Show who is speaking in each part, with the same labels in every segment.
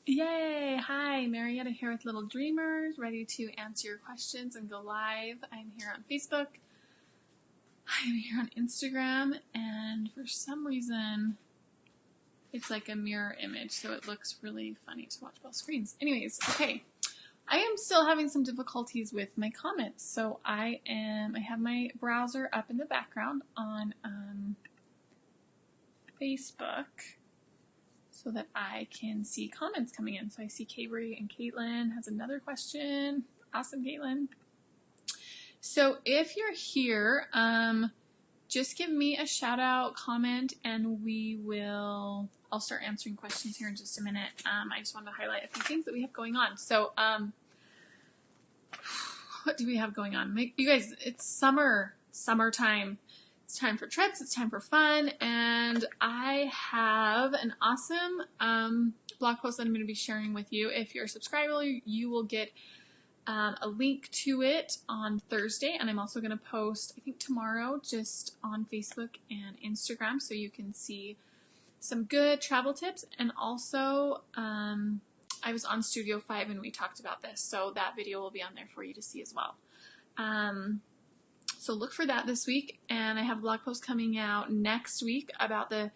Speaker 1: Yay! Hi, Marietta here with Little Dreamers, ready to answer your questions and go live. I'm here on Facebook, I'm here on Instagram, and for some reason, it's like a mirror image, so it looks really funny to watch both screens. Anyways, okay. I am still having some difficulties with my comments, so I have my browser up in the background on Facebook, so that I can see comments coming in. So I see Kabri and Caitlin has another question. Awesome, Caitlin. So if you're here, just give me a shout out, comment, and I'll start answering questions here in just a minute. I just wanted to highlight a few things that we have going on. So, what do we have going on? You guys, it's summertime. It's time for trips, it's time for fun, and I have an awesome blog post that I'm going to be sharing with you. If you're a subscriber, you will get a link to it on Thursday, and I'm also going to post, I think tomorrow, just on Facebook and Instagram, so you can see some good travel tips. And also, I was on Studio 5 and we talked about this, so that video will be on there for you to see as well. So look for that this week, and I have a blog post coming out next week about the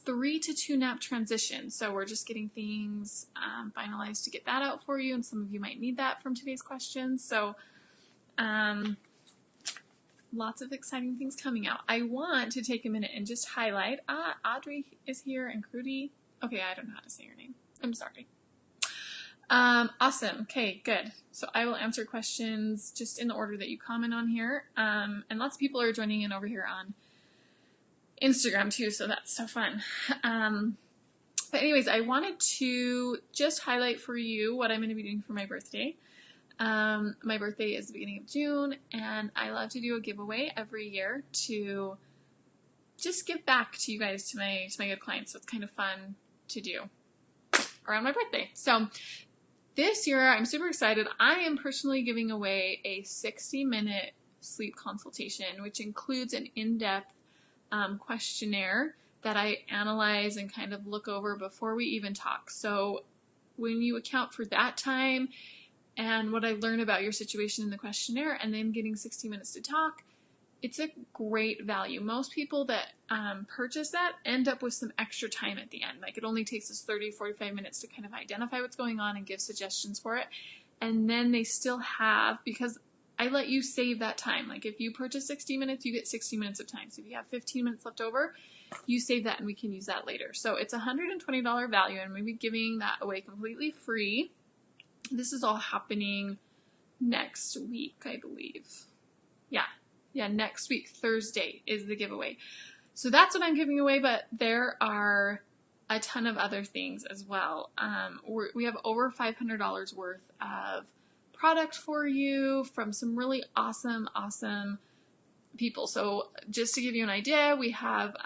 Speaker 1: 3 to 2 nap transition. So we're just getting things finalized to get that out for you, and some of you might need that from today's questions. So lots of exciting things coming out. I want to take a minute and just highlight, Audrey is here, and Crudy. Okay, I don't know how to say your name. I'm sorry. Awesome. Okay, good. So I will answer questions just in the order that you comment on here. And lots of people are joining in over here on Instagram too, so that's so fun. But anyways, I wanted to just highlight for you what I'm going to be doing for my birthday. My birthday is the beginning of June, and I love to do a giveaway every year to just give back to you guys, to my good clients. So it's kind of fun to do around my birthday. So this year, I'm super excited. I am personally giving away a 60-minute sleep consultation, which includes an in-depth questionnaire that I analyze and kind of look over before we even talk. So when you account for that time and what I learn about your situation in the questionnaire, and then getting 60 minutes to talk, it's a great value. Most people that purchase that end up with some extra time at the end. Like, it only takes us 30, 45 minutes to kind of identify what's going on and give suggestions for it. And then they still have, because I let you save that time. Like, if you purchase 60 minutes, you get 60 minutes of time. So if you have 15 minutes left over, you save that and we can use that later. So it's a $120 value, and we'll be giving that away completely free. This is all happening next week, I believe. Yeah, next week, Thursday, is the giveaway. So that's what I'm giving away, but there are a ton of other things as well. We have over $500 worth of product for you from some really awesome people. So just to give you an idea, we have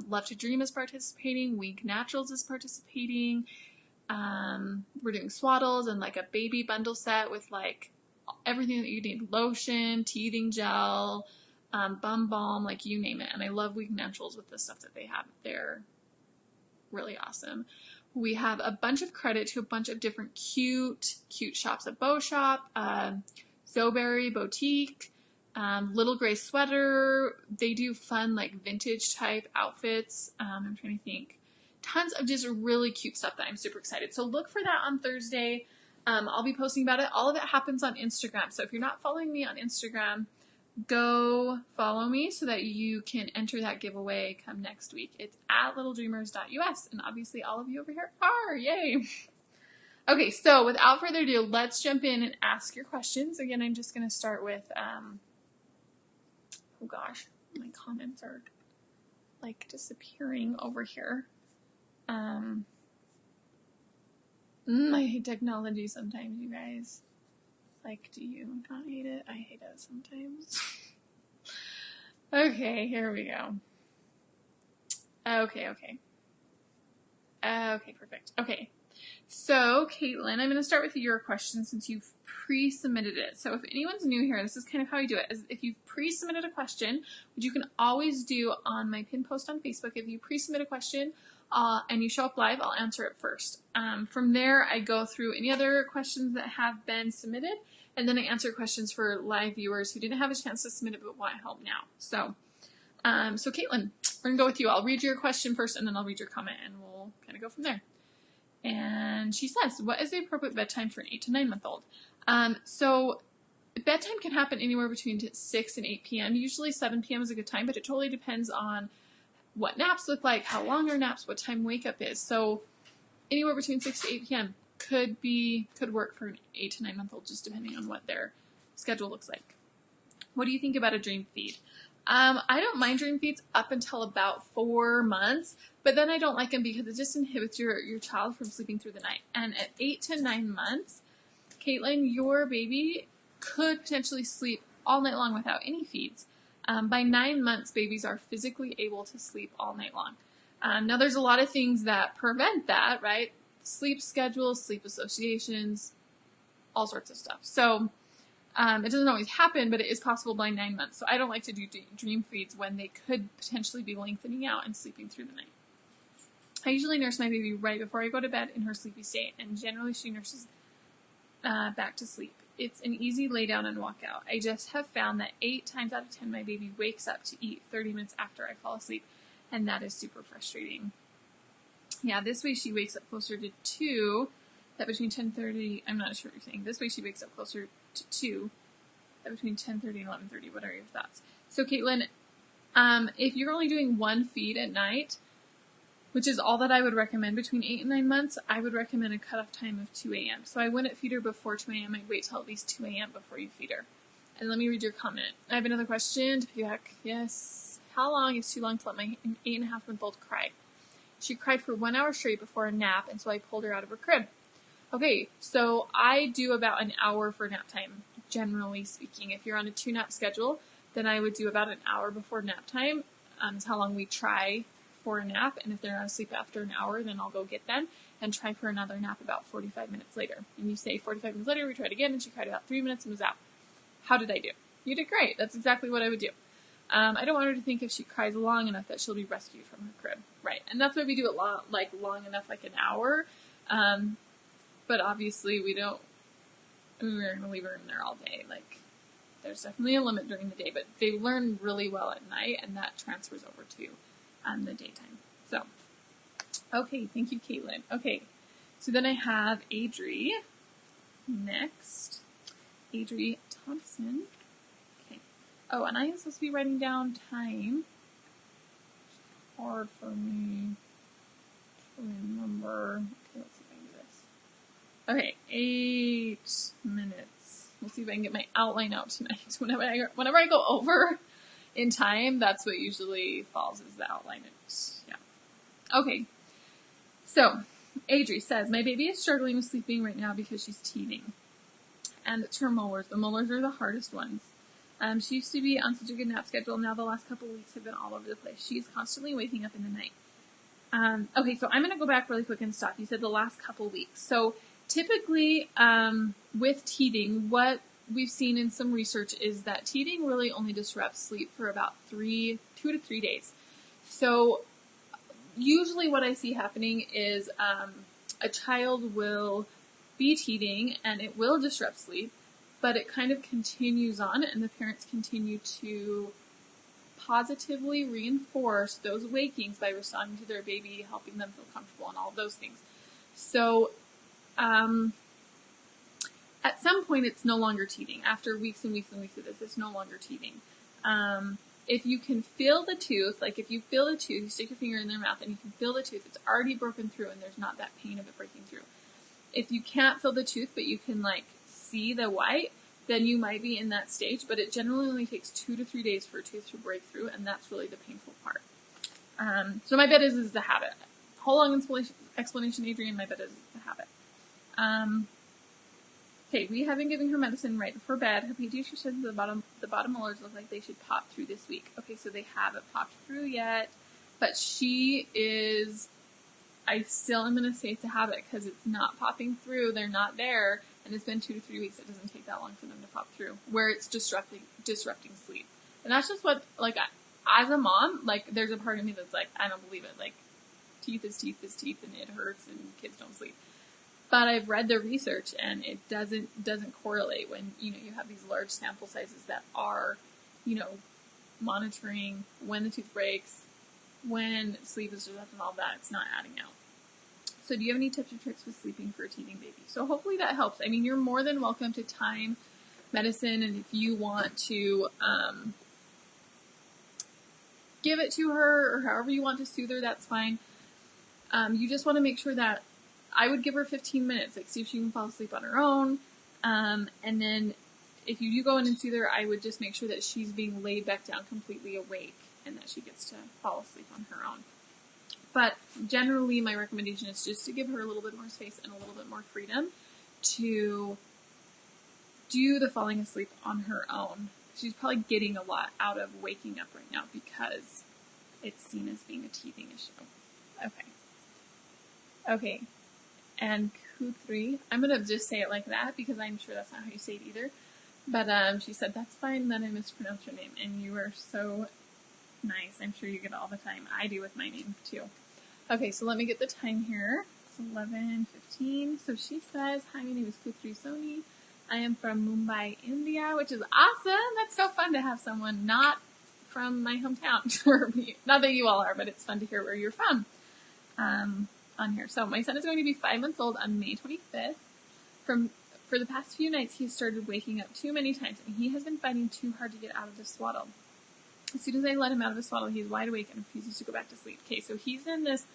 Speaker 1: Love to Dream is participating, Wink Naturals is participating. We're doing swaddles and like a baby bundle set with like everything that you need: lotion, teething gel, bum balm, like you name it. And I love Wink Naturals with the stuff that they have. They're really awesome. We have a bunch of credit to a bunch of different cute shops: at Bow Shop, Zoberry Boutique, Little Gray Sweater. They do fun like vintage type outfits. I'm trying to think. Tons of just really cute stuff that I'm super excited. So look for that on Thursday. I'll be posting about it. All of it happens on Instagram. So if you're not following me on Instagram, go follow me so that you can enter that giveaway come next week. It's at littledreamers.us, and obviously all of you over here are. Yay! Okay, so without further ado, let's jump in and ask your questions. Again, I'm just going to start with, oh gosh, my comments are like disappearing over here. I hate technology sometimes, you guys. Like, do you not hate it? I hate it sometimes. Okay, here we go. Okay, perfect. Okay, so Caitlin, I'm going to start with your question since you've pre-submitted it. So if anyone's new here, this is kind of how I do it. Is if you've pre-submitted a question, which you can always do on my pin post on Facebook, if you pre-submit a question, and you show up live, I'll answer it first. From there, I go through any other questions that have been submitted, and then I answer questions for live viewers who didn't have a chance to submit it but want help now. So Caitlin, we're gonna go with you. I'll read your question first, and then I'll read your comment, and we'll kind of go from there. And she says, what is the appropriate bedtime for an 8 to 9 month old? So bedtime can happen anywhere between 6 and 8 p.m. Usually 7 p.m. is a good time, but it totally depends on what naps look like, how long are naps, what time wake up is. So anywhere between 6 to 8 p.m. could work for an 8 to 9 month old, just depending on what their schedule looks like. What do you think about a dream feed? I don't mind dream feeds up until about 4 months, but then I don't like them because it just inhibits your child from sleeping through the night. And at 8 to 9 months, Caitlin, your baby could potentially sleep all night long without any feeds. By 9 months, babies are physically able to sleep all night long. Now, there's a lot of things that prevent that, right? Sleep schedules, sleep associations, all sorts of stuff. So it doesn't always happen, but it is possible by 9 months. So I don't like to do dream feeds when they could potentially be lengthening out and sleeping through the night. I usually nurse my baby right before I go to bed in her sleepy state, and generally she nurses back to sleep. It's an easy lay down and walk out. I just have found that 8 times out of 10 my baby wakes up to eat 30 minutes after I fall asleep, and that is super frustrating. Yeah, this way she wakes up closer to 2, that between 10:30, I'm not sure what you're saying. This way she wakes up closer to 2, that between 10:30 and 11:30. What are your thoughts? So Caitlin, if you're only doing 1 feed at night, which is all that I would recommend between 8 and 9 months, I would recommend a cutoff time of 2 a.m. So I wouldn't feed her before 2 a.m. I'd wait till at least 2 a.m. before you feed her. And let me read your comment. I have another question to piggyback. Yes. How long is too long to let my 8.5-month-old cry? She cried for 1 hour straight before a nap, and so I pulled her out of her crib. Okay, so I do about an hour for nap time, generally speaking. If you're on a 2-nap schedule, then I would do about an hour before nap time. Is how long we try for a nap, and if they're not asleep after an hour, then I'll go get them and try for another nap about 45 minutes later. And you say 45 minutes later, we tried again, and she cried about 3 minutes and was out. How did I do? You did great. That's exactly what I would do. I don't want her to think if she cries long enough that she'll be rescued from her crib. Right. And that's why we do it long enough, like an hour. But obviously we're going to leave her in there all day. Like, there's definitely a limit during the day, but they learn really well at night, and that transfers over to the daytime. So, okay, thank you, Caitlin. Okay, so then I have Adri next. Adri Thompson. Okay. Oh, and I am supposed to be writing down time. It's hard for me to remember. Okay, let's see if I can do this. Okay, 8 minutes. We'll see if I can get my outline out tonight. Whenever I go over in time, that's what usually falls as the outline. Yeah. Okay. So, Adri says, my baby is struggling with sleeping right now because she's teething. And it's her molars. The molars are the hardest ones. She used to be on such a good nap schedule. Now the last couple of weeks have been all over the place. She's constantly waking up in the night. Okay, so I'm going to go back really quick and stop. You said the last couple of weeks. So typically with teething, what we've seen in some research is that teething really only disrupts sleep for about 2 to 3 days. So usually what I see happening is a child will be teething and it will disrupt sleep, but it kind of continues on, and the parents continue to positively reinforce those wakings by responding to their baby, helping them feel comfortable, and all of those things. So at some point it's no longer teething. After weeks and weeks and weeks of this, it's no longer teething. If you can feel the tooth, like if you feel the tooth, you stick your finger in their mouth and you can feel the tooth, it's already broken through and there's not that pain of it breaking through. If you can't feel the tooth, but you can see the white, then you might be in that stage, but it generally only takes 2 to 3 days for a tooth to break through, and that's really the painful part. So my bet is the habit. Whole long explanation, Adrian, my bet is the habit. Okay, we haven't given her medicine right before bed. Her pediatrician said the bottom molars look like they should pop through this week. Okay, so they haven't popped through yet, but she is, I still am going to say it's a habit because it's not popping through. They're not there, and it's been 2 to 3 weeks. It doesn't take that long for them to pop through, where it's disrupting sleep. And that's just what, as a mom, there's a part of me that's I don't believe it. teeth is teeth is teeth, and it hurts, and kids don't sleep. But I've read the research, and it doesn't correlate when, you have these large sample sizes that are, monitoring when the tooth breaks, when sleep is disrupted, and all that. It's not adding out. So do you have any tips or tricks with sleeping for a teething baby? So hopefully that helps. I mean, you're more than welcome to time medicine, and if you want to give it to her, or however you want to soothe her, that's fine. You just want to make sure that I would give her 15 minutes, like see if she can fall asleep on her own. And then if you do go in and soothe her, I would just make sure that she's being laid back down completely awake and that she gets to fall asleep on her own. But generally, my recommendation is just to give her a little bit more space and a little bit more freedom to do the falling asleep on her own. She's probably getting a lot out of waking up right now because it's seen as being a teething issue. Okay. And Kutri, I'm going to just say it like that because I'm sure that's not how you say it either. But she said, that's fine that I mispronounced your name. And you are so nice. I'm sure you get it all the time. I do with my name too. Okay, so let me get the time here. It's 11:15. So she says, hi, my name is Kutri Soni. I am from Mumbai, India, which is awesome. That's so fun to have someone not from my hometown. Not that you all are, but it's fun to hear where you're from. On here. So my son is going to be 5 months old on May 25th. For the past few nights, he's started waking up too many times, and he has been fighting too hard to get out of the swaddle. As soon as I let him out of the swaddle, he's wide awake and refuses to go back to sleep. Okay, so he's in this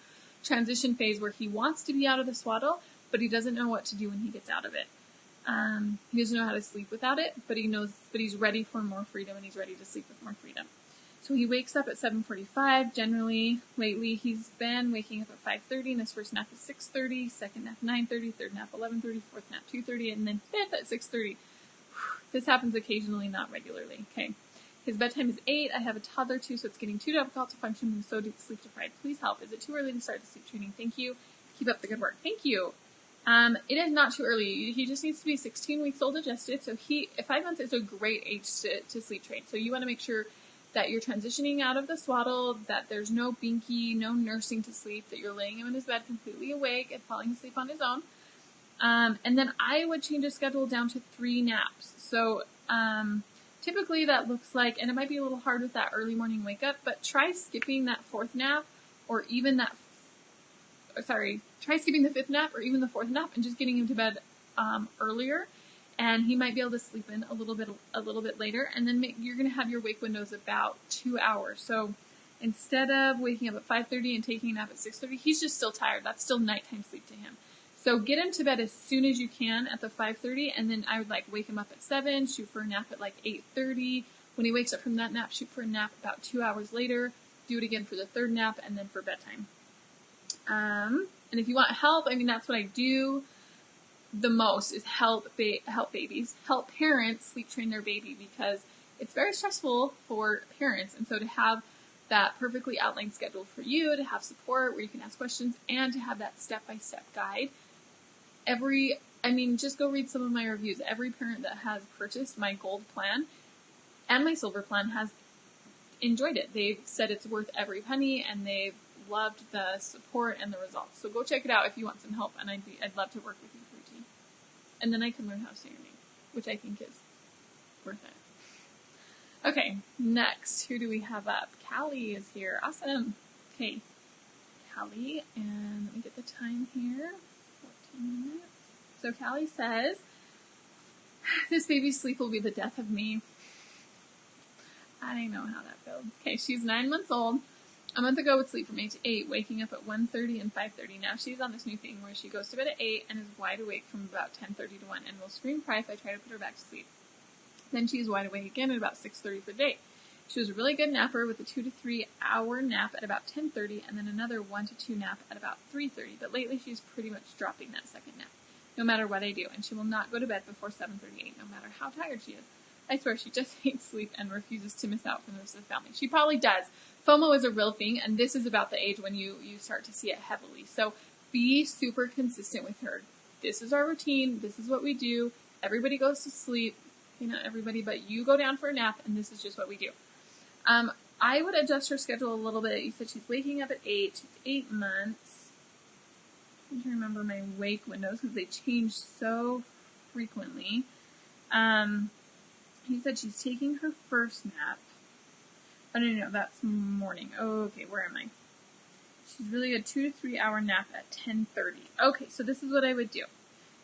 Speaker 1: transition phase where he wants to be out of the swaddle, but he doesn't know what to do when he gets out of it. He doesn't know how to sleep without it, but he's ready for more freedom, and he's ready to sleep with more freedom. So he wakes up at 7:45. Generally, lately, he's been waking up at 5:30, and his first nap is 6:30, second nap 9:30, third nap 11:30, fourth nap 2:30, and then fifth at 6:30. This happens occasionally, not regularly. Okay. His bedtime is 8. I have a toddler too, so it's getting too difficult to function and so sleep deprived. Please help. Is it too early to start the sleep training? Thank you. Keep up the good work. Thank you. It is not too early. He just needs to be 16 weeks old adjusted. So 5 months is a great age to sleep train. So you want to make sure that you're transitioning out of the swaddle, that there's no binky, no nursing to sleep, that you're laying him in his bed completely awake and falling asleep on his own. And then I would change his schedule down to 3 naps. So, typically that looks like, and it might be a little hard with that early morning wake up, but try skipping that 4th nap or even try skipping the 5th nap or even the 4th nap and just getting him to bed, earlier. And he might be able to sleep in a little bit later. And then you're going to have your wake windows about 2 hours. So instead of waking up at 5:30 and taking a nap at 6:30, he's just still tired. That's still nighttime sleep to him. So get him to bed as soon as you can at the 5:30, and then I would wake him up at 7, shoot for a nap at 8:30. When he wakes up from that nap, shoot for a nap about 2 hours later. Do it again for the 3rd nap, and then for bedtime. And if you want help, that's what I do the most is help babies, help parents sleep train their baby, because it's very stressful for parents. And so to have that perfectly outlined schedule for you, to have support where you can ask questions, and to have that step-by-step guide. Just go read some of my reviews. Every parent that has purchased my gold plan and my silver plan has enjoyed it. They've said it's worth every penny, and they've loved the support and the results. So go check it out if you want some help, and I'd love to work with you, Fruity. And then I can learn how to say your name, which I think is worth it. Okay, next, who do we have up? Callie is here. Awesome. Okay, Callie, and let me get the time here. 14 minutes. So Callie says, this baby's sleep will be the death of me. I know how that feels. Okay, she's 9 months old. A month ago would sleep from 8 to 8, waking up at 1:30 and 5:30. Now she's on this new thing where she goes to bed at 8 and is wide awake from about 10:30 to 1 and will scream cry if I try to put her back to sleep. Then she's wide awake again at about 6:30 for the day. She was a really good napper with a 2 to 3 hour nap at about 10:30 and then another 1 to 2 nap at about 3:30. But lately she's pretty much dropping that second nap, no matter what I do. And she will not go to bed before 7:38, no matter how tired she is. I swear she just hates sleep and refuses to miss out from the rest of the family. She probably does. FOMO is a real thing, and this is about the age when you start to see it heavily. So be super consistent with her. This is our routine. This is what we do. Everybody goes to sleep. Okay, not everybody, but you go down for a nap, and this is just what we do. I would adjust her schedule a little bit. You said she's waking up at 8. She's 8 months. I'm trying to remember my wake windows because they change so frequently. He said she's taking her first nap. Oh, no, that's morning. Oh, okay, where am I? She's really a 2 to 3 hour nap at 10:30. Okay, so this is what I would do.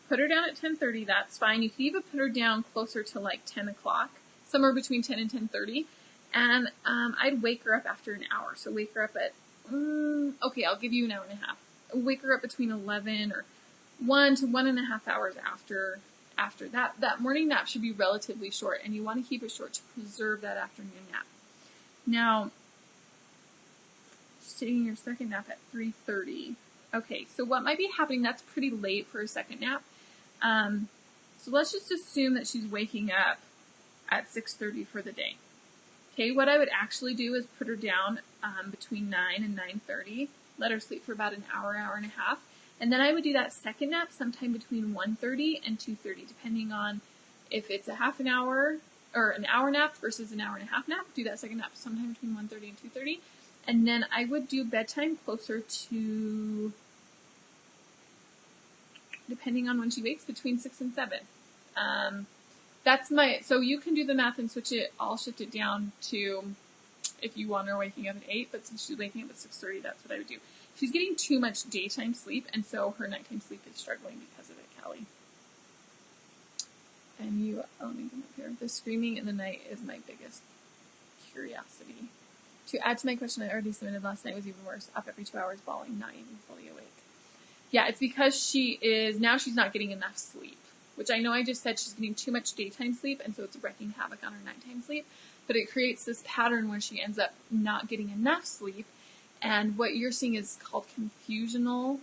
Speaker 1: Put her down at 10:30, that's fine. You can even put her down closer to like 10 o'clock, somewhere between 10 and 10:30. And I'd wake her up after an hour. So wake her up at, okay, I'll give you an hour and a half. Wake her up between 11 or 1 to 1.5 hours after that. That morning nap should be relatively short, and you want to keep it short to preserve that afternoon nap. Now, she's taking your second nap at 3:30. Okay, so what might be happening, that's pretty late for a second nap. So let's just assume that she's waking up at 6:30 for the day. Okay, what I would actually do is put her down between 9 and 9:30, let her sleep for about an hour, hour and a half, and then I would do that second nap sometime between 1:30 and 2:30, depending on if it's a half an hour or an hour nap versus an hour and a half nap. Do that second nap sometime between 1:30 and 2:30, and then I would do bedtime closer to, depending on when she wakes, between 6 and 7. So you can do the math and switch it. I'll shift it down to if you want her waking up at 8, but since she's waking up at 6:30, that's what I would do. She's getting too much daytime sleep, and so her nighttime sleep is struggling because of it, Callie. And let me come up here. The screaming in the night is my biggest curiosity. To add to my question I already submitted last night was even worse. Up every 2 hours, bawling, not even fully awake. Yeah, it's because she's not getting enough sleep, which I know I just said she's getting too much daytime sleep, and so it's wreaking havoc on her nighttime sleep, but it creates this pattern where she ends up not getting enough sleep, and what you're seeing is called confusional,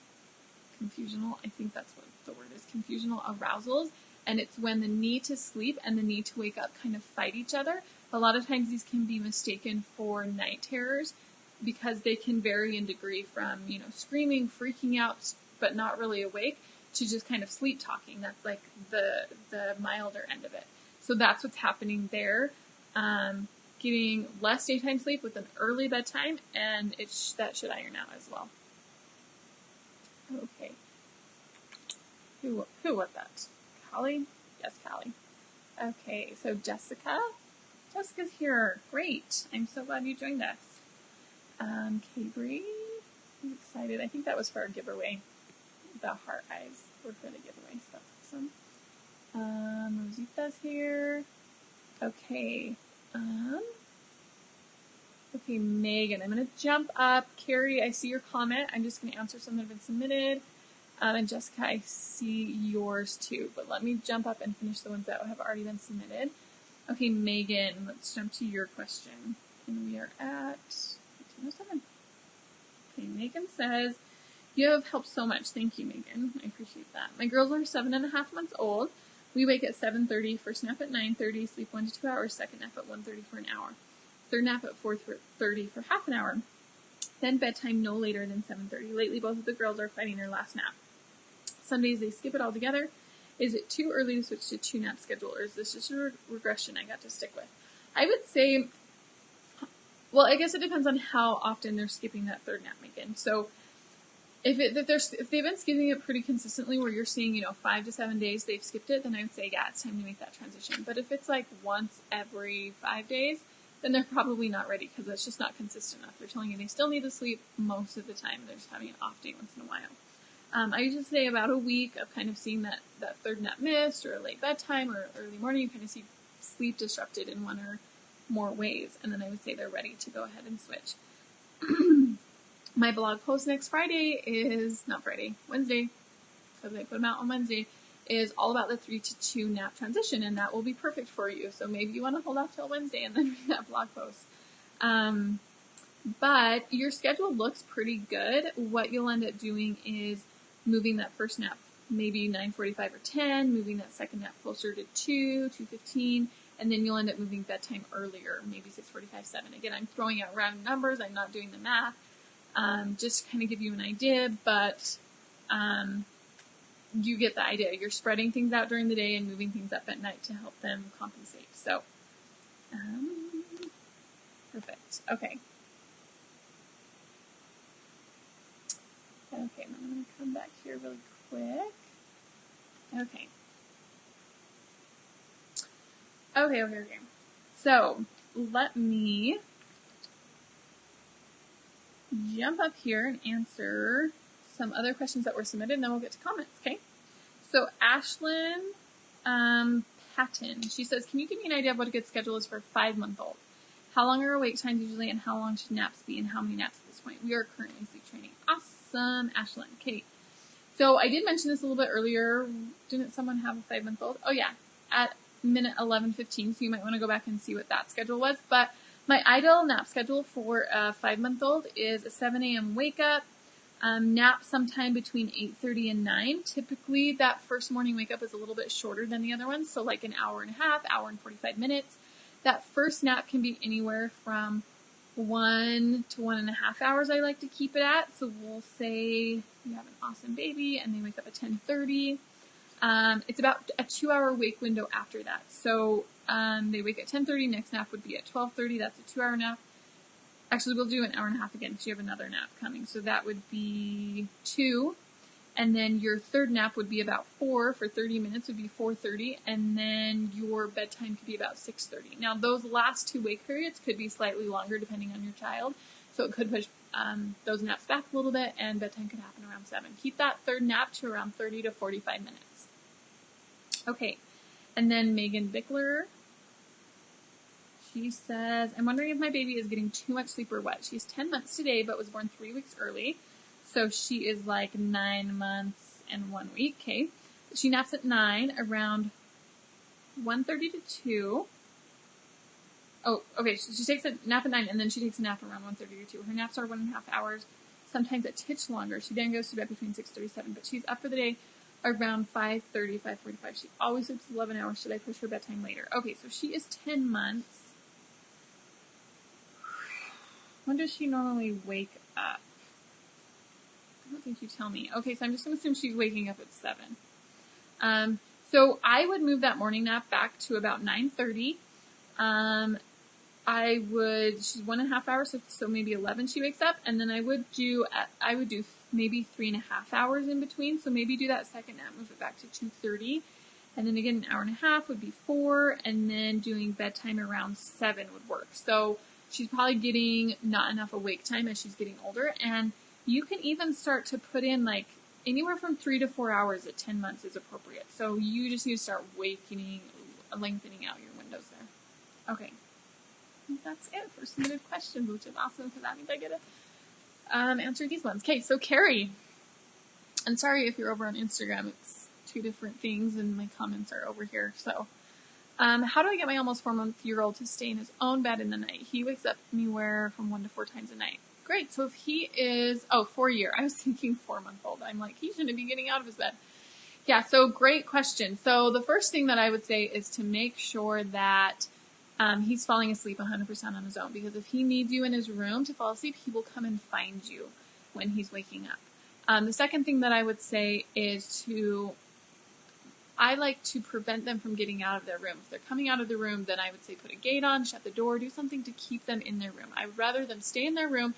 Speaker 1: I think that's what the word is, confusional arousals, and it's when the need to sleep and the need to wake up kind of fight each other. A lot of times these can be mistaken for night terrors because they can vary in degree from, screaming, freaking out, but not really awake, to just kind of sleep talking. That's like the milder end of it. So that's what's happening there. Getting less daytime sleep with an early bedtime, and that should iron out as well. Okay. Who was that? Callie? Yes, Callie. Okay, so Jessica's here. Great. I'm so glad you joined us. Cabri, I'm excited. I think that was for our giveaway. The heart eyes were for the giveaway, so that's awesome. Rosita's here. Okay. Okay, Megan, I'm going to jump up. Carrie, I see your comment. I'm just going to answer some that have been submitted. And Jessica, I see yours too, but let me jump up and finish the ones that have already been submitted. Okay, Megan, let's jump to your question. And we are at 18:07. Okay, Megan says, you have helped so much. Thank you, Megan. I appreciate that. My girls are 7.5 months old. We wake at 7:30, first nap at 9:30, sleep 1 to 2 hours, second nap at 1:30 for an hour, third nap at 4:30 for half an hour, then bedtime no later than 7:30. Lately, both of the girls are fighting their last nap. Some days they skip it all together. Is it too early to switch to 2-nap schedule, or is this just a regression I got to stick with? I would say, well, I guess it depends on how often they're skipping that third nap, Megan. So if they've been skipping it pretty consistently, where you're seeing, 5 to 7 days they've skipped it, then I would say, yeah, it's time to make that transition. But if it's like once every 5 days, then they're probably not ready, because that's just not consistent enough. They're telling you they still need to sleep most of the time. They're just having an off day once in a while. I usually say about a week of kind of seeing that third nap missed, or a late bedtime, or early morning. You kind of see sleep disrupted in one or more ways, and then I would say they're ready to go ahead and switch. My blog post next Wednesday, because I put them out on Wednesday, is all about the 3 to 2 nap transition, and that will be perfect for you. So maybe you want to hold off till Wednesday and then read that blog post. But your schedule looks pretty good. What you'll end up doing is moving that first nap maybe 9:45 or 10, moving that second nap closer to 2:15, and then you'll end up moving bedtime earlier, maybe 6:45, 7. Again, I'm throwing out round numbers. I'm not doing the math. Just to kind of give you an idea, but you get the idea. You're spreading things out during the day and moving things up at night to help them compensate. So, perfect. Okay. Okay, and I'm going to come back here really quick. Okay. Okay. So, let me jump up here and answer some other questions that were submitted, and then we'll get to comments, okay? So, Ashlyn Patton, she says, can you give me an idea of what a good schedule is for a 5-month-old? How long are awake times usually, and how long should naps be, and how many naps at this point? We are currently sleep training. Awesome, Ashlyn. Okay. So I did mention this a little bit earlier. Didn't someone have a 5-month-old? Oh yeah, at minute 11:15. So you might want to go back and see what that schedule was. But my ideal nap schedule for a 5-month-old is a 7 a.m. wake up, nap sometime between 8:30 and 9. Typically that first morning wake up is a little bit shorter than the other ones. So like an hour and a half, hour and 45 minutes. That first nap can be anywhere from 1 to 1.5 hours I like to keep it at. So we'll say you have an awesome baby and they wake up at 10:30. It's about a 2-hour wake window after that. So they wake at 10:30, next nap would be at 12:30. That's a 2-hour nap. Actually, we'll do an hour and a half again because you have another nap coming. So that would be 2. And then your third nap would be about 4 for 30 minutes would be 4:30. And then your bedtime could be about 6:30. Now, those last 2 wake periods could be slightly longer depending on your child. So it could push those naps back a little bit, and bedtime could happen around 7. Keep that third nap to around 30 to 45 minutes. Okay. And then Megan Bickler, she says, I'm wondering if my baby is getting too much sleep or what. She's 10 months today, but was born 3 weeks early. So she is like 9 months and 1 week. Okay. She naps at 9 around 1:30 to 2. Oh, okay. So she takes a nap at 9 and then she takes a nap around 1:30 to 2. Her naps are 1.5 hours, sometimes a titch longer. She then goes to bed between 6:37, but she's up for the day around 5:30, 5:45. She always sleeps 11 hours. Should I push her bedtime later? Okay. So she is 10 months. When does she normally wake up? I don't think you tell me. Okay, so I'm just going to assume she's waking up at 7. So I would move that morning nap back to about 9:30. She's 1.5 hours, so maybe 11 she wakes up, and then I would do maybe 3.5 hours in between. So maybe do that second nap, move it back to 2:30, and then again an hour and a half would be 4, and then doing bedtime around 7 would work. So she's probably getting not enough awake time as she's getting older, and you can even start to put in like anywhere from 3 to 4 hours at 10 months is appropriate. So you just need to start lengthening out your windows there. Okay. That's it for submitted questions, which is awesome because that means I get to answer these ones. Okay, so Carrie, and sorry if you're over on Instagram, it's 2 different things and my comments are over here. So, how do I get my almost 4-month-old to stay in his own bed in the night? He wakes up anywhere from 1 to 4 times a night. Great. So if he is, 4-year. I was thinking 4-month-old. I'm like, he shouldn't be getting out of his bed. Yeah, so great question. So the first thing that I would say is to make sure that he's falling asleep 100% on his own, because if he needs you in his room to fall asleep, he will come and find you when he's waking up. The second thing that I would say is I like to prevent them from getting out of their room. If they're coming out of the room, then I would say put a gate on, shut the door, do something to keep them in their room. I would rather them stay in their room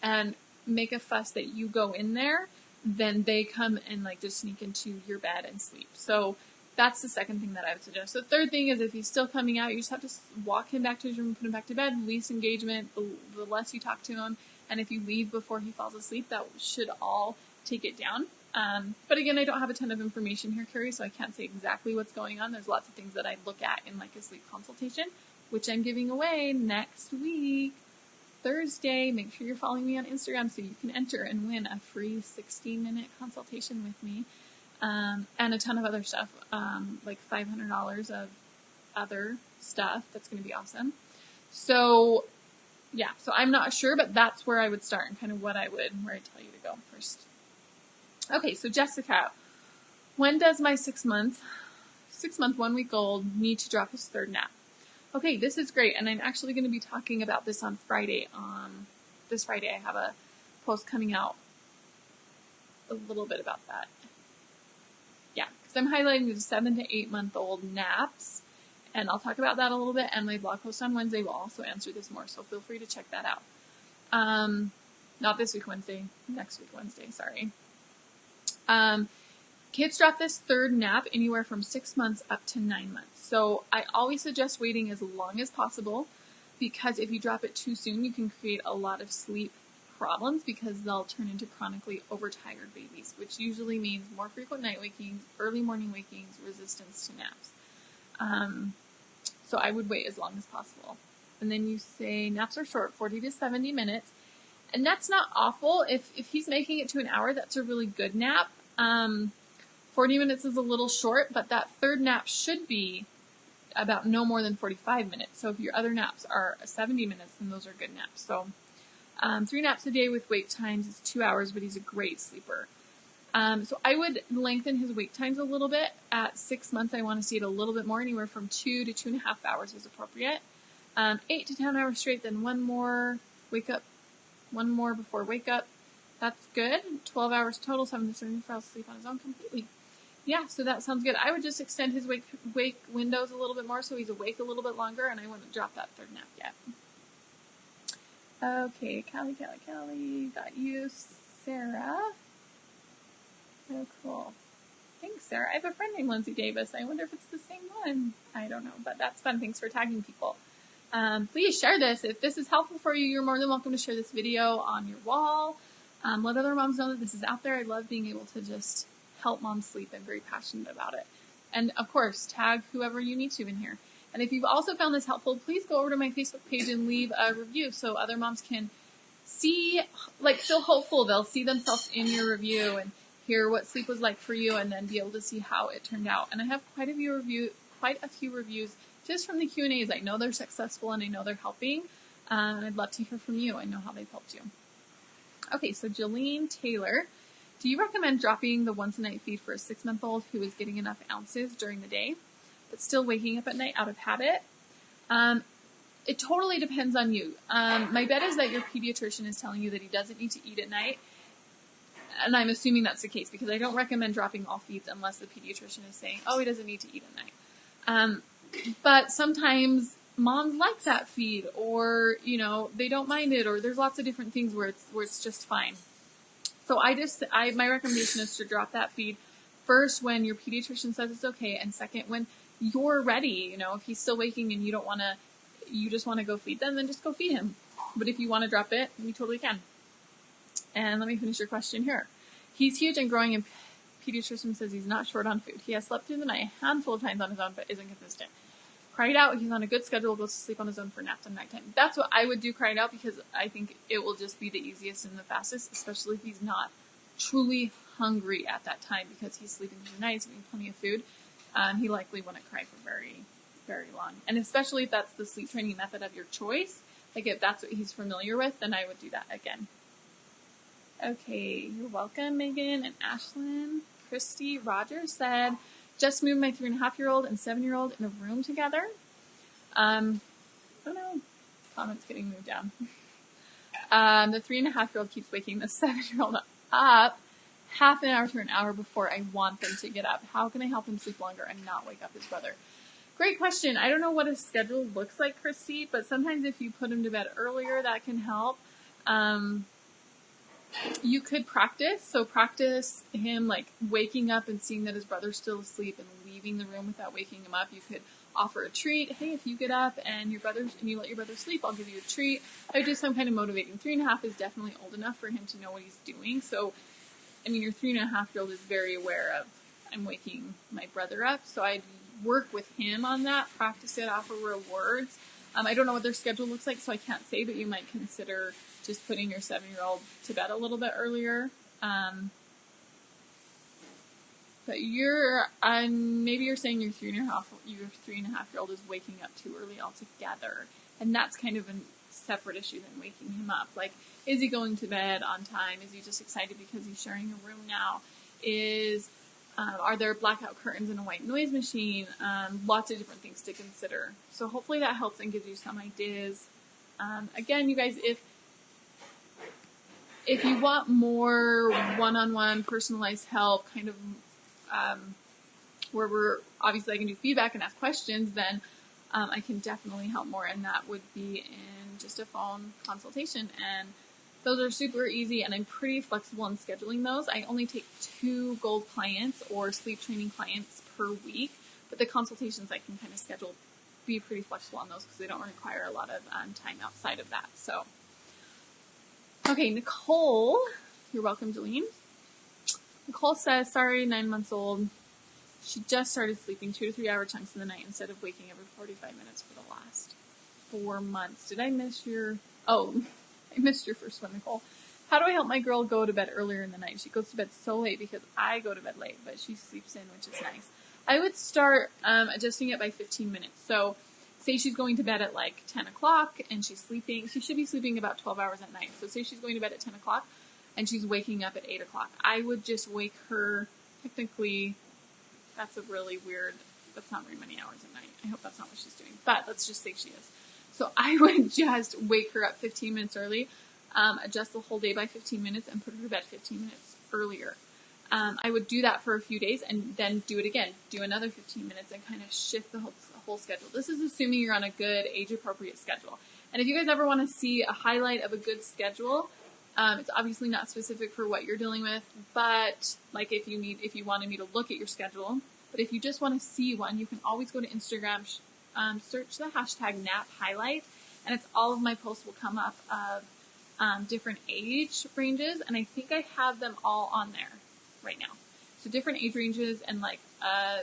Speaker 1: and make a fuss that you go in there than they come and like just sneak into your bed and sleep. So that's the second thing that I would suggest. The third thing is if he's still coming out, you just have to walk him back to his room and put him back to bed. Least engagement, the less you talk to him. And if you leave before he falls asleep, that should all take it down. But again, I don't have a ton of information here, Carrie, so I can't say exactly what's going on. There's lots of things that I look at in like a sleep consultation, which I'm giving away next week, Thursday. Make sure you're following me on Instagram so you can enter and win a free 60-minute consultation with me. And a ton of other stuff, like $500 of other stuff. That's going to be awesome. So yeah, so I'm not sure, but that's where I would start and kind of where I tell you to go first. Okay, so Jessica, when does my 6-month, 1-week-old need to drop his third nap? Okay, this is great, and I'm actually going to be talking about this on Friday. This Friday I have a post coming out a little bit about that. Yeah, because I'm highlighting the 7 to 8-month-old naps, and I'll talk about that a little bit, and my blog post on Wednesday will also answer this more, so feel free to check that out. Not this week Wednesday, next week Wednesday, sorry. Kids drop this third nap anywhere from 6 months up to 9 months. So I always suggest waiting as long as possible, because if you drop it too soon, you can create a lot of sleep problems because they'll turn into chronically overtired babies, which usually means more frequent night wakings, early morning wakings, resistance to naps. So I would wait as long as possible. And then you say naps are short, 40 to 70 minutes. And that's not awful. If he's making it to an hour, that's a really good nap. 40 minutes is a little short, but that third nap should be about no more than 45 minutes. So if your other naps are 70 minutes, then those are good naps. So 3 naps a day with wake times is 2 hours, but he's a great sleeper. So I would lengthen his wake times a little bit. At 6 months, I want to see it a little bit more, anywhere from 2 to 2.5 hours is appropriate. 8 to 10 hours straight, then one more before wake up. That's good. 12 hours total, 7 to 74 hours sleep on his own completely. Yeah, so that sounds good. I would just extend his wake windows a little bit more so he's awake a little bit longer, and I wouldn't drop that third nap yet. Okay, Callie, got you. Sarah. Oh, cool. Thanks, Sarah. I have a friend named Lindsay Davis. I wonder if it's the same one. I don't know, but that's fun. Thanks for tagging people. Please share this. If this is helpful for you, you're more than welcome to share this video on your wall. Let other moms know that this is out there. I love being able to just help moms sleep. I'm very passionate about it. And of course, tag whoever you need to in here. And if you've also found this helpful, please go over to my Facebook page and leave a review so other moms can see, feel hopeful. They'll see themselves in your review and hear what sleep was like for you, and then be able to see how it turned out. And I have quite a few reviews just from the Q&As. I know they're successful and I know they're helping. And I'd love to hear from you. I know how they've helped you. Okay, so Jolene Taylor, do you recommend dropping the once a night feed for a 6-month-old who is getting enough ounces during the day, but still waking up at night out of habit? It totally depends on you. My bet is that your pediatrician is telling you that he doesn't need to eat at night. And I'm assuming that's the case because I don't recommend dropping all feeds unless the pediatrician is saying, oh, he doesn't need to eat at night. But sometimes moms like that feed, or, they don't mind it, or there's lots of different things where it's just fine. So my recommendation is to drop that feed first when your pediatrician says it's okay, and second when you're ready. If he's still waking and you just want to go feed them, then just go feed him. But if you want to drop it, we totally can. And let me finish your question here. He's huge and growing, and pediatrician says he's not short on food. He has slept through the night a handful of times on his own, but isn't consistent. Cry it out. He's on a good schedule, goes to sleep on his own for naps and nighttime. That's what I would do, cry it out, because I think it will just be the easiest and the fastest, especially if he's not truly hungry at that time because he's sleeping through the night, he's eating plenty of food. He likely wouldn't cry for very, very long. And especially if that's the sleep training method of your choice, if that's what he's familiar with, then I would do that again. Okay, you're welcome, Megan and Ashlyn. Christy Rogers said, just moved my 3.5-year-old and 7-year-old in a room together. I don't know. Comments getting moved down. The 3.5-year-old keeps waking the 7-year-old up half an hour to an hour before I want them to get up. How can I help him sleep longer and not wake up his brother? Great question. I don't know what his schedule looks like, Christy, but sometimes if you put him to bed earlier, that can help. You could practice. So practice him waking up and seeing that his brother's still asleep and leaving the room without waking him up. You could offer a treat. Hey, if you get up and you let your brother sleep, I'll give you a treat. I would do some kind of motivating. 3.5 is definitely old enough for him to know what he's doing. So, your 3.5-year-old is very aware of, I'm waking my brother up. So I'd work with him on that, practice it, offer rewards. I don't know what their schedule looks like, so I can't say, but you might consider just putting your 7-year-old to bed a little bit earlier. But maybe you're saying your 3.5-year-old is waking up too early altogether. And that's kind of a separate issue than waking him up. Is he going to bed on time? Is he just excited because he's sharing a room now? Are there blackout curtains and a white noise machine? Lots of different things to consider. So hopefully that helps and gives you some ideas. Again, you guys, if you want more one-on-one personalized help, kind of where I can do feedback and ask questions, then I can definitely help more, and that would be in just a phone consultation. And Those are super easy, and I'm pretty flexible in scheduling those. I only take 2 gold clients or sleep training clients per week, but the consultations I can kind of schedule, be pretty flexible on those because they don't require a lot of time outside of that. So, okay, Nicole, you're welcome, Jolene. Nicole says, sorry, 9 months old. She just started sleeping 2 to 3 hour chunks in the night instead of waking every 45 minutes for the last 4 months. Did I miss your... Oh, I missed your first one, Nicole. How do I help my girl go to bed earlier in the night? She goes to bed so late because I go to bed late, but she sleeps in, which is nice. I would start adjusting it by 15 minutes. So say she's going to bed at like 10 o'clock and she's sleeping. She should be sleeping about 12 hours at night. So say she's going to bed at 10 o'clock and she's waking up at 8 o'clock. I would just wake her, technically, that's a really weird, that's not very many hours at night. I hope that's not what she's doing, but let's just say she is. So I would just wake her up 15 minutes early, adjust the whole day by 15 minutes, and put her to bed 15 minutes earlier. I would do that for a few days and then do it again. Do another 15 minutes and kind of shift the whole schedule. This is assuming you're on a good age-appropriate schedule. And if you guys ever want to see a highlight of a good schedule, it's obviously not specific for what you're dealing with, but like if you wanted me to look at your schedule, but if you just want to see one, you can always go to Instagram, search the hashtag nap highlight, and it's all of my posts will come up of different age ranges, and I think I have them all on there right now. So different age ranges and like a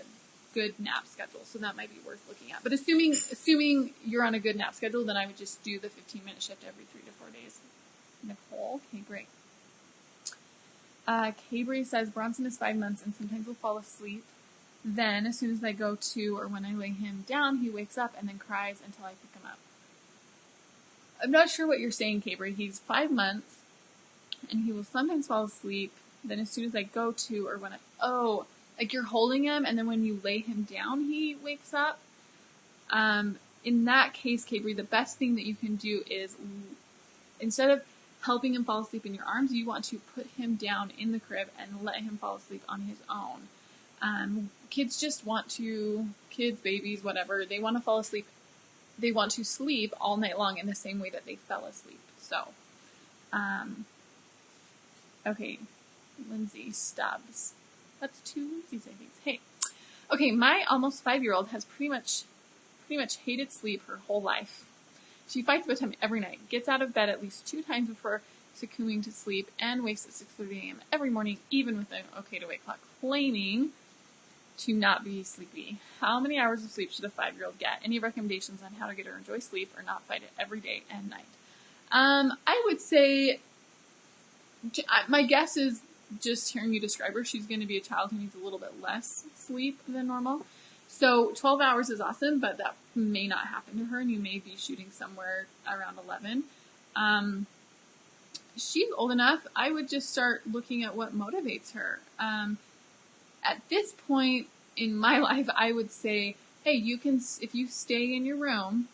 Speaker 1: good nap schedule, so that might be worth looking at. But assuming you're on a good nap schedule, then I would just do the 15-minute shift every 3 to 4 days. Nicole, okay, great. Cabry says Bronson is 5 months and sometimes will fall asleep. Then, as soon as I go to or when I lay him down, he wakes up and then cries until I pick him up. I'm not sure what you're saying, Cabry. He's 5 months, and he will sometimes fall asleep. Then as soon as I go to or when like you're holding him, and then when you lay him down, he wakes up. In that case, Cabry, the best thing that you can do is, instead of helping him fall asleep in your arms, you want to put him down in the crib and let him fall asleep on his own. Kids just want to, babies, whatever, they want to fall asleep. They want to sleep all night long in the same way that they fell asleep. So, okay, Lindsay Stubbs. That's 2 Lindsays, I think. Hey. Okay, my almost 5-year-old has pretty much hated sleep her whole life. She fights bedtime every night, gets out of bed at least 2 times before succumbing to sleep, and wakes at 6:30 a.m. every morning, even with an okay to wake clock, claiming to not be sleepy. How many hours of sleep should a 5-year-old get? Any recommendations on how to get her to enjoy sleep or not fight it every day and night? I would say, my guess is, just hearing you describe her, she's going to be a child who needs a little bit less sleep than normal. So 12 hours is awesome, but that may not happen to her, and you may be shooting somewhere around 11. She's old enough. I would just start looking at what motivates her. At this point in my life, I would say, hey, you can, if you stay in your room,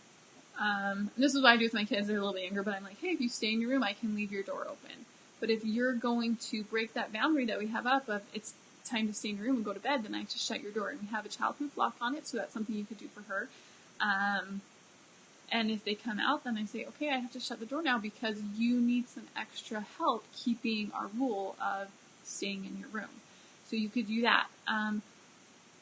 Speaker 1: and this is what I do with my kids, they're a little bit younger, but I'm like, hey, if you stay in your room, I can leave your door open. But if you're going to break that boundary that we have up of it's time to stay in your room and go to bed, then I have to shut your door. And we have a childproof lock on it, so that's something you could do for her. And if they come out, then I say, okay, I have to shut the door now because you need some extra help keeping our rule of staying in your room. So you could do that.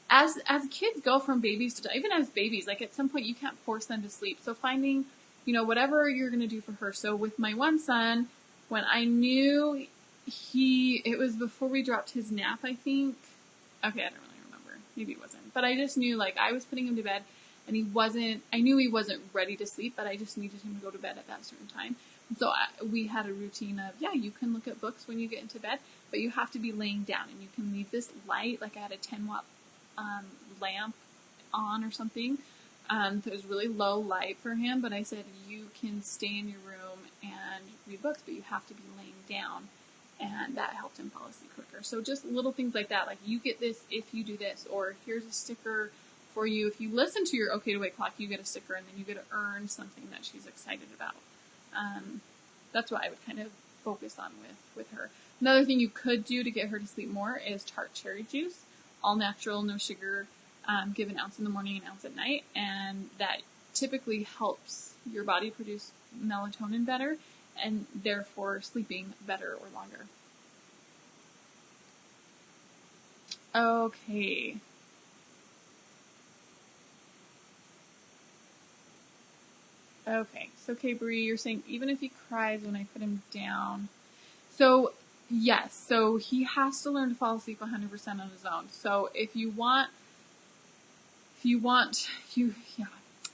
Speaker 1: As kids go from babies to, even as babies, like at some point you can't force them to sleep. So finding, whatever you're going to do for her. So with my one son, when I knew it was before we dropped his nap, I think. Okay, I don't really remember. Maybe it wasn't. But I just knew, I was putting him to bed, and I knew he wasn't ready to sleep, but I just needed him to go to bed at that certain time. And so we had a routine of, you can look at books when you get into bed, but you have to be laying down, and you can leave this light, I had a 10-watt lamp on or something. It was really low light for him, but I said, you can stay in your room and read books, but you have to be laying down. And that helped him fall asleep quicker. So just little things like that, like you get this if you do this, or here's a sticker for you. If you listen to your okay to wake clock, you get a sticker, and then you get to earn something that she's excited about. That's what I would kind of focus on with her. Another thing you could do to get her to sleep more is tart cherry juice, all natural, no sugar. Give an ounce in the morning, an ounce at night, and that typically helps your body produce melatonin better, and therefore sleeping better or longer. Okay. Okay, so Bree, you're saying even if he cries when I put him down. So, yes, so he has to learn to fall asleep 100% on his own. So yeah.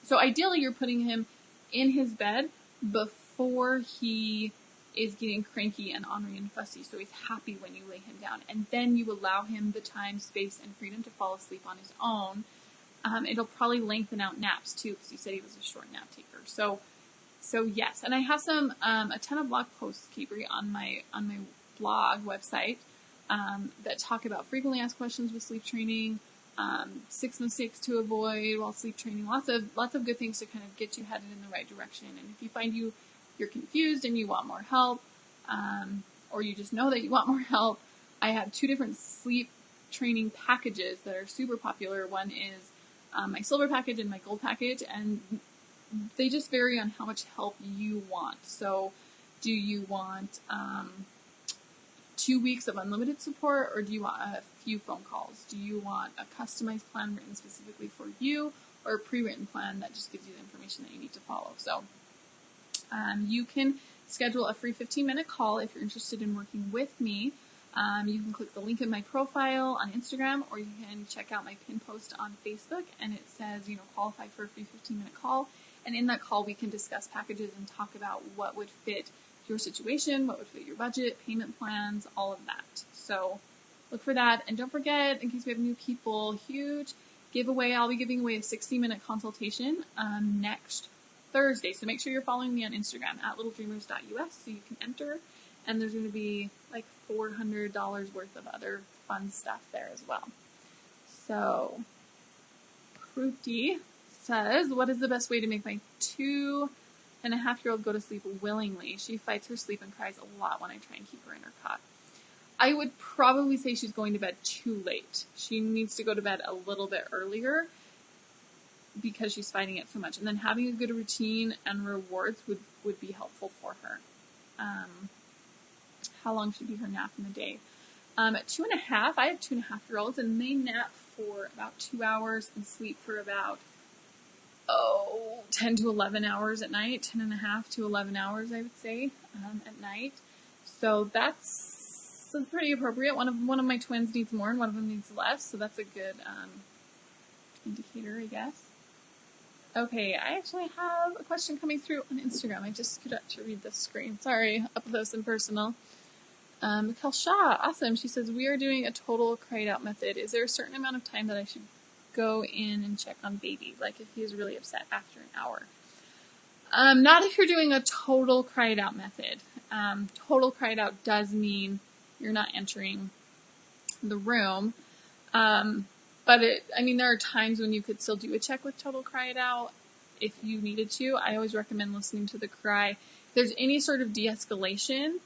Speaker 1: So ideally you're putting him in his bed before he is getting cranky and ornery and fussy, so he's happy when you lay him down. And then you allow him the time, space, and freedom to fall asleep on his own. It'll probably lengthen out naps too, because you said he was a short nap taker. So yes, and I have a ton of blog posts, Capri, on my blog website that talk about frequently asked questions with sleep training, 6 mistakes to avoid while sleep training, lots of good things to kind of get you headed in the right direction. And if you find you're confused and you want more help, or you just know that you want more help, I have 2 different sleep training packages that are super popular. One is my silver package and my gold package, and they just vary on how much help you want. So do you want 2 weeks of unlimited support, or do you want a few phone calls? Do you want a customized plan written specifically for you, or a pre-written plan that just gives you the information that you need to follow? So you can schedule a free 15-minute call if you're interested in working with me. You can click the link in my profile on Instagram, or you can check out my pin post on Facebook, and it says, qualify for a free 15-minute call. And in that call, we can discuss packages and talk about what would fit your situation, what would fit your budget, payment plans, all of that. So look for that. And don't forget, in case we have new people, huge giveaway. I'll be giving away a 60-minute consultation next Thursday. So make sure you're following me on Instagram at littledreamers.us so you can enter. And there's going to be like $400 worth of other fun stuff there as well. So, Kruti says, what is the best way to make my 2.5-year-old go to sleep willingly? She fights her sleep and cries a lot when I try and keep her in her cot. I would probably say she's going to bed too late. She needs to go to bed a little bit earlier because she's fighting it so much. And then having a good routine and rewards would be helpful for her. How long should be her nap in the day? At 2.5, I have 2.5-year-olds, and they nap for about 2 hours and sleep for about 10 to 11 hours at night, 10.5 to 11 hours, I would say, at night. So that's pretty appropriate. One of my twins needs more and one of them needs less, so that's a good indicator, I guess. Okay, I actually have a question coming through on Instagram. I just forgot to read the screen. Sorry, up close and personal. Mikkel Shaw, awesome. She says, we are doing a total cried out method. Is there a certain amount of time that I should go in and check on baby, like if he is really upset after an hour? Not if you're doing a total cried out method. Total cried out does mean you're not entering the room. But there are times when you could still do a check with total cried out if you needed to. I always recommend listening to the cry. If there's any sort of de-escalation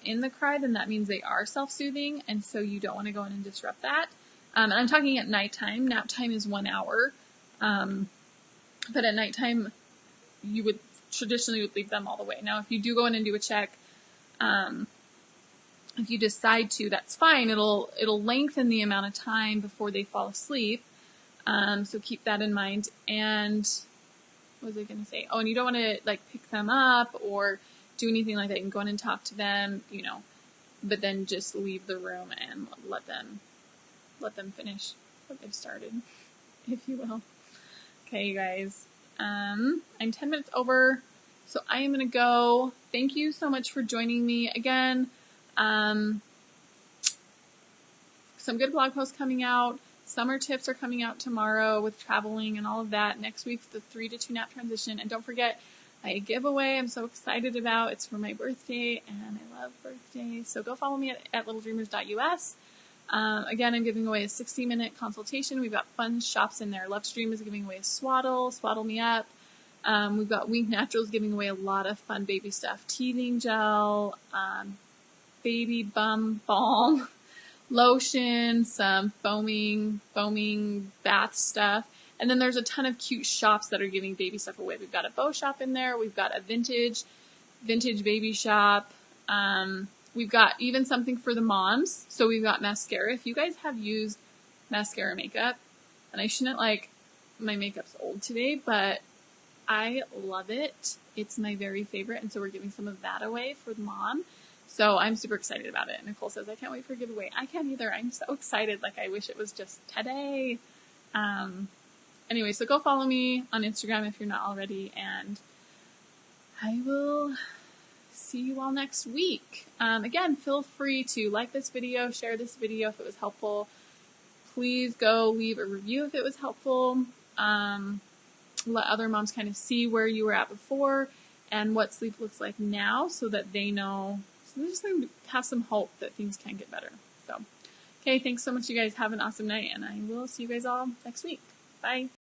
Speaker 1: in the cry, then that means they are self-soothing, and so you don't want to go in and disrupt that. And I'm talking at nighttime. Nap time is 1 hour. But at nighttime, you would traditionally leave them all the way. Now, if you do go in and do a check, if you decide to, that's fine. It'll lengthen the amount of time before they fall asleep. So keep that in mind. And what was I going to say? Oh, and you don't want to pick them up or do anything like that. You can go in and talk to them, but then just leave the room and let them finish what they've started, if you will. Okay, you guys. I'm 10 minutes over, so I am going to go. Thank you so much for joining me again. Some good blog posts coming out. Summer tips are coming out tomorrow with traveling and all of that. Next week's the 3 to 2 nap transition. And don't forget, a giveaway I'm so excited about. It's for my birthday, and I love birthdays. So go follow me at littledreamers.us. Again, I'm giving away a 60-minute consultation. We've got fun shops in there. Love to Dream is giving away a swaddle me up. We've got Wink Naturals giving away a lot of fun baby stuff. Teething gel, baby bum balm, lotion, some foaming bath stuff. And then there's a ton of cute shops that are giving baby stuff away. We've got a bow shop in there. We've got a vintage vintage baby shop. We've got even something for the moms. So we've got mascara. If you guys have used mascara makeup, and I shouldn't my makeup's old today, but I love it. It's my very favorite, and so we're giving some of that away for the mom. So I'm super excited about it. And Nicole says, I can't wait for a giveaway. I can't either. I'm so excited. I wish it was just today. Anyway, so go follow me on Instagram if you're not already, and I will see you all next week. Again, feel free to like this video, share this video if it was helpful. Please go leave a review if it was helpful. Let other moms kind of see where you were at before and what sleep looks like now so that they know, so they just have some hope that things can get better. So, okay, thanks so much, you guys. Have an awesome night, and I will see you guys all next week. Bye.